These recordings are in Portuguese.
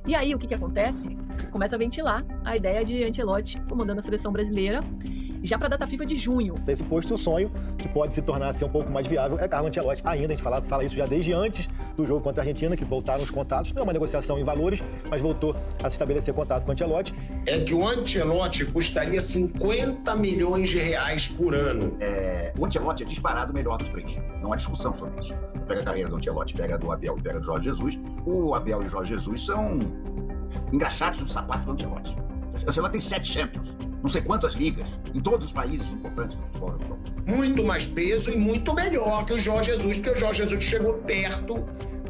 E aí, o que acontece? Começa a ventilar a ideia de Ancelotti comandando a seleção brasileira, já para a data FIFA de junho. Esse posto sonho, que pode se tornar assim, um pouco mais viável, é Carlo Ancelotti. Ainda, a gente fala isso já desde antes do jogo contra a Argentina, que voltaram os contatos. Não é uma negociação em valores, mas voltou a se estabelecer contato com o Ancelotti. É que o Ancelotti custaria 50 milhões de reais por ano. O Ancelotti é disparado o melhor dos três. Não há discussão sobre isso. Pega a carreira do Ancelotti, pega a do Abel e pega a do Jorge Jesus. O Abel e o Jorge Jesus são engraxados do sapato do Ancelotti. O Ancelotti tem 7 Champions, não sei quantas ligas, em todos os países importantes do futebol europeu. Muito mais peso e muito melhor que o Jorge Jesus, porque o Jorge Jesus chegou perto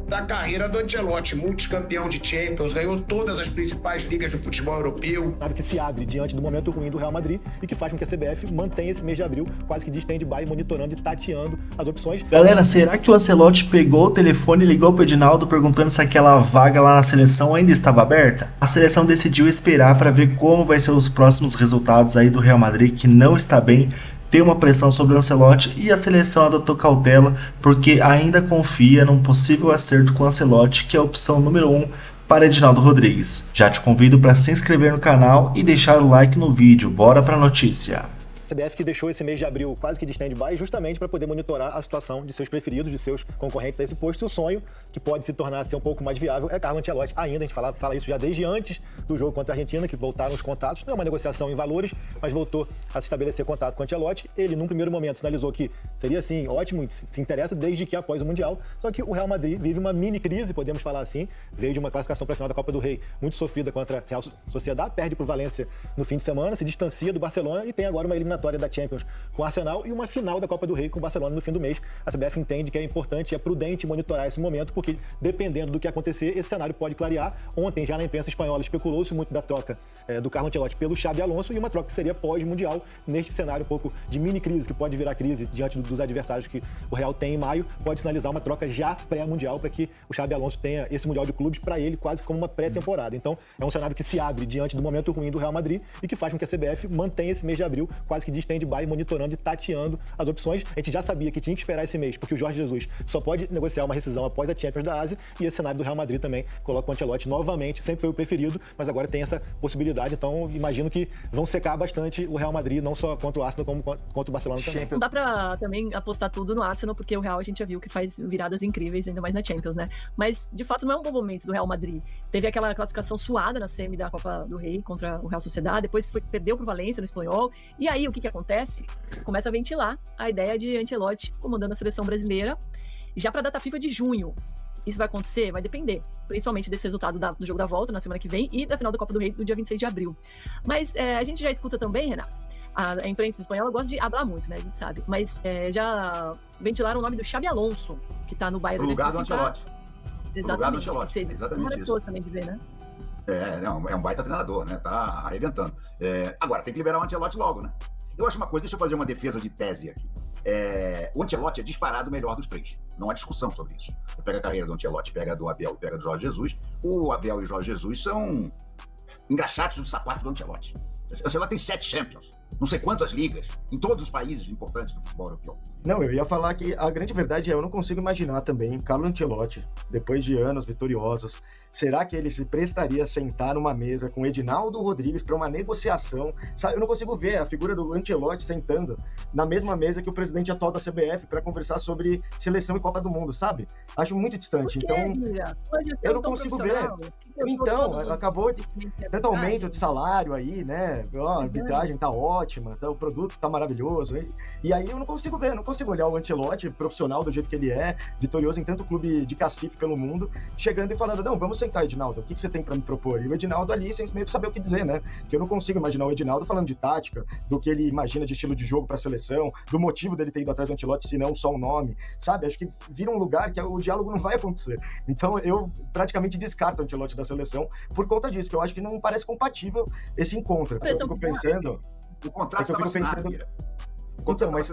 da carreira do Ancelotti, multicampeão de Champions, ganhou todas as principais ligas do futebol europeu. Nada que se abre diante do momento ruim do Real Madrid e que faz com que a CBF mantenha esse mês de abril quase que de stand-by, monitorando e tateando as opções. Galera, será que o Ancelotti pegou o telefone e ligou pro Edinaldo perguntando se aquela vaga lá na seleção ainda estava aberta? A seleção decidiu esperar para ver como vai ser os próximos resultados aí do Real Madrid, que não está bem. Tem uma pressão sobre o Ancelotti e a seleção adotou cautela porque ainda confia num possível acerto com o Ancelotti, que é a opção número 1 para Edinaldo Rodrigues. Já te convido para se inscrever no canal e deixar o like no vídeo. Bora para a notícia. A CBF que deixou esse mês de abril quase que de stand-by justamente para poder monitorar a situação de seus preferidos, de seus concorrentes a esse posto. E o sonho, que pode se tornar assim, um pouco mais viável, é Carlo Ancelotti. Ainda, a gente fala isso já desde antes do jogo contra a Argentina, que voltaram os contatos. Não é uma negociação em valores, mas voltou a se estabelecer contato com o Ancelotti. Ele, num primeiro momento, sinalizou que seria, assim, ótimo, se interessa desde que após o Mundial. Só que o Real Madrid vive uma mini crise, podemos falar assim. Veio de uma classificação para a final da Copa do Rei muito sofrida contra a Real Sociedad, perde para o Valência no fim de semana, se distancia do Barcelona e tem agora uma eliminatória da Champions com o Arsenal e uma final da Copa do Rei com o Barcelona no fim do mês. A CBF entende que é importante e é prudente monitorar esse momento, porque dependendo do que acontecer, esse cenário pode clarear. Ontem, já na imprensa espanhola, especulou-se muito da troca do Carlo Ancelotti pelo Xabi Alonso e uma troca que seria pós-mundial, neste cenário um pouco de mini-crise, que pode virar crise diante dos adversários que o Real tem em maio, pode sinalizar uma troca já pré-mundial para que o Xabi Alonso tenha esse Mundial de Clubes para ele quase como uma pré-temporada. Então, é um cenário que se abre diante do momento ruim do Real Madrid e que faz com que a CBF mantenha esse mês de abril quase que de stand-by, monitorando e tateando as opções. A gente já sabia que tinha que esperar esse mês, porque o Jorge Jesus só pode negociar uma rescisão após a Champions da Ásia, e esse cenário do Real Madrid também coloca o Ancelotti novamente, sempre foi o preferido, mas agora tem essa possibilidade, então imagino que vão secar bastante o Real Madrid, não só contra o Arsenal, como contra o Barcelona também. Não dá pra também apostar tudo no Arsenal, porque o Real a gente já viu que faz viradas incríveis, ainda mais na Champions, né? Mas, de fato, não é um bom momento do Real Madrid. Teve aquela classificação suada na semi da Copa do Rei contra o Real Sociedad, depois perdeu pro Valência no Espanhol, e aí o que acontece? Começa a ventilar a ideia de Ancelotti comandando a seleção brasileira, já para a data FIFA de junho. Isso vai acontecer? Vai depender, principalmente desse resultado do jogo da volta na semana que vem e da final da Copa do Rei do dia 26 de abril. Mas a gente já escuta também, Renato, a imprensa espanhola gosta de falar muito, né? A gente sabe. Mas já ventilaram o nome do Xabi Alonso, que tá no Bayern. No lugar do Ancelotti. Exatamente. Exatamente isso. Também de ver, né? É um baita treinador, né? Tá arrebentando. Agora, tem que liberar o Ancelotti logo, né? Eu acho uma coisa, deixa eu fazer uma defesa de tese aqui. O Ancelotti é disparado o melhor dos três. Não há discussão sobre isso. Pega a carreira do Ancelotti, pega a do Abel e pega a do Jorge Jesus. O Abel e o Jorge Jesus são engraxados do sapato do Ancelotti. O Ancelotti tem 7 Champions, não sei quantas ligas, em todos os países importantes do futebol europeu. Não, eu ia falar que a grande verdade é, eu não consigo imaginar também Carlo Ancelotti, depois de anos vitoriosos, será que ele se prestaria a sentar numa mesa com Edinaldo Rodrigues para uma negociação? Sabe, eu não consigo ver a figura do Ancelotti sentando na mesma mesa que o presidente atual da CBF para conversar sobre seleção e Copa do Mundo, sabe? Acho muito distante. Então, eu não consigo ver. Então, acabou de tanto aumento de salário aí, né? A arbitragem tá ótima, o produto tá maravilhoso. E aí eu não consigo ver, não consigo olhar o Ancelotti, profissional do jeito que ele é, vitorioso em tanto clube de cacife pelo mundo, chegando e falando, não, vamos sentar, Edinaldo, o que você tem para me propor? E o Edinaldo ali, sem meio que saber o que dizer, né? Porque eu não consigo imaginar o Edinaldo falando de tática, do que ele imagina de estilo de jogo para a seleção, do motivo dele ter ido atrás do Ancelotti, se não só um nome, sabe? Acho que vira um lugar que o diálogo não vai acontecer. Então eu praticamente descarto o Ancelotti da seleção por conta disso, que eu acho que não parece compatível esse encontro. Eu fico pensando... O contrato estava assinado, Então, mas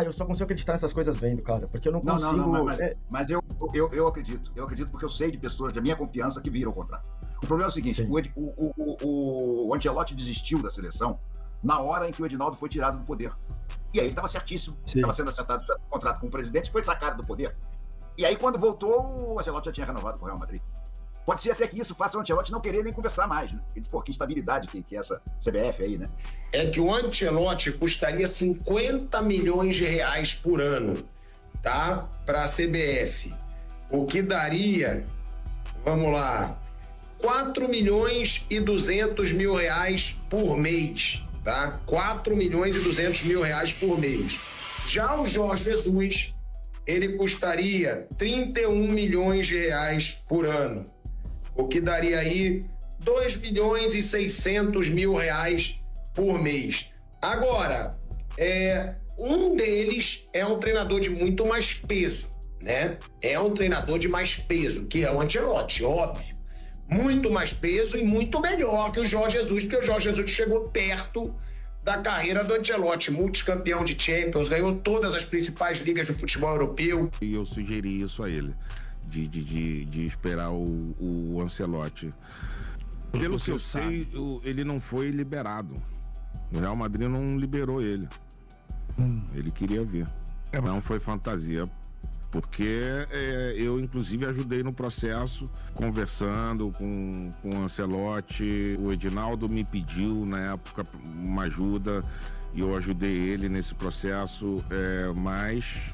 eu só consigo acreditar nessas coisas vendo, cara, porque eu não consigo... Mas eu acredito porque eu sei de pessoas da minha confiança que viram o contrato. O problema é o seguinte, o Ancelotti desistiu da seleção na hora em que o Edinaldo foi tirado do poder. E aí ele estava certíssimo, estava sendo acertado o contrato com o presidente, foi sacado do poder. E aí quando voltou, o Ancelotti já tinha renovado com o Real Madrid. Pode ser até que isso faça o Ancelotti não querer nem conversar mais, né? Ele diz, pô, que instabilidade que é essa CBF aí, né? É que o Ancelotti custaria 50 milhões de reais por ano, tá? Para a CBF. O que daria, vamos lá, 4 milhões e 200 mil reais por mês, tá? 4 milhões e 200 mil reais por mês. Já o Jorge Jesus, ele custaria 31 milhões de reais por ano, o que daria aí 2 milhões e 600 mil reais por mês. Agora, um deles é um treinador de muito mais peso, né? É um treinador de mais peso, que é o Ancelotti, óbvio. Muito mais peso e muito melhor que o Jorge Jesus, porque o Jorge Jesus chegou perto da carreira do Ancelotti, multicampeão de Champions, ganhou todas as principais ligas do futebol europeu. E eu sugeri isso a ele, de esperar o Ancelotti. Pelo que eu sei, ele não foi liberado. O Real Madrid não liberou ele. Ele queria vir. Não foi fantasia. Porque eu, inclusive, ajudei no processo, conversando com o Ancelotti. O Edinaldo me pediu, na época, uma ajuda e eu ajudei ele nesse processo, mas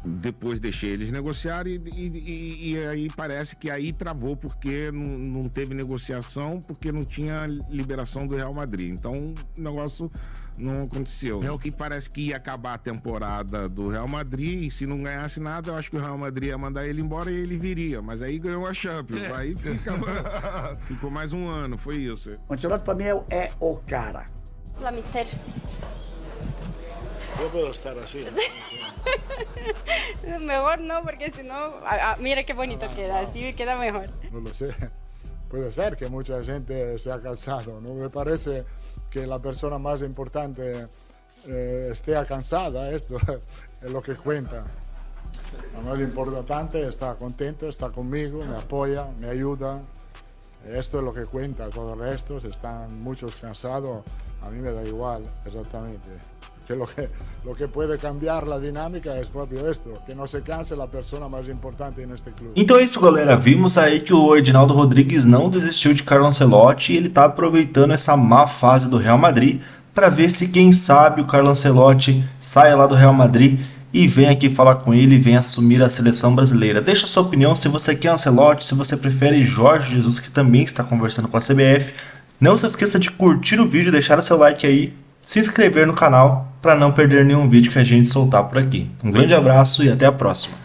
depois deixei eles negociarem e aí parece que aí travou porque não teve negociação, porque não tinha liberação do Real Madrid. Então o negócio não aconteceu. É o que parece que ia acabar a temporada do Real Madrid e se não ganhasse nada, eu acho que o Real Madrid ia mandar ele embora e ele viria. Mas aí ganhou a Champions. Aí ficou mais um ano, foi isso. O Ancelotti para mim é o cara. Hola, mister. Yo puedo estar así. Mejor no, porque si no, mira qué bonito queda, así queda mejor. No lo sé. Puede ser que mucha gente se ha cansado, ¿no? Me parece que la persona más importante esté cansada, esto es lo que cuenta. Lo más importante está contento, está conmigo, me apoya, me ayuda. Esto es lo que cuenta, todo el resto, si están muchos cansados, a mí me da igual, exactamente. Que lo que puede cambiar la dinámica es propio esto, que no se canse la persona mais importante neste clube. Então é isso, galera. Vimos aí que o Edinaldo Rodrigues não desistiu de Carlo Ancelotti e ele tá aproveitando essa má fase do Real Madrid para ver se, quem sabe, o Carlo Ancelotti saia lá do Real Madrid e vem aqui falar com ele e vem assumir a seleção brasileira. Deixa a sua opinião se você quer Ancelotti, se você prefere Jorge Jesus, que também está conversando com a CBF. Não se esqueça de curtir o vídeo, deixar o seu like aí, se inscrever no canal para não perder nenhum vídeo que a gente soltar por aqui. Um grande abraço e até a próxima.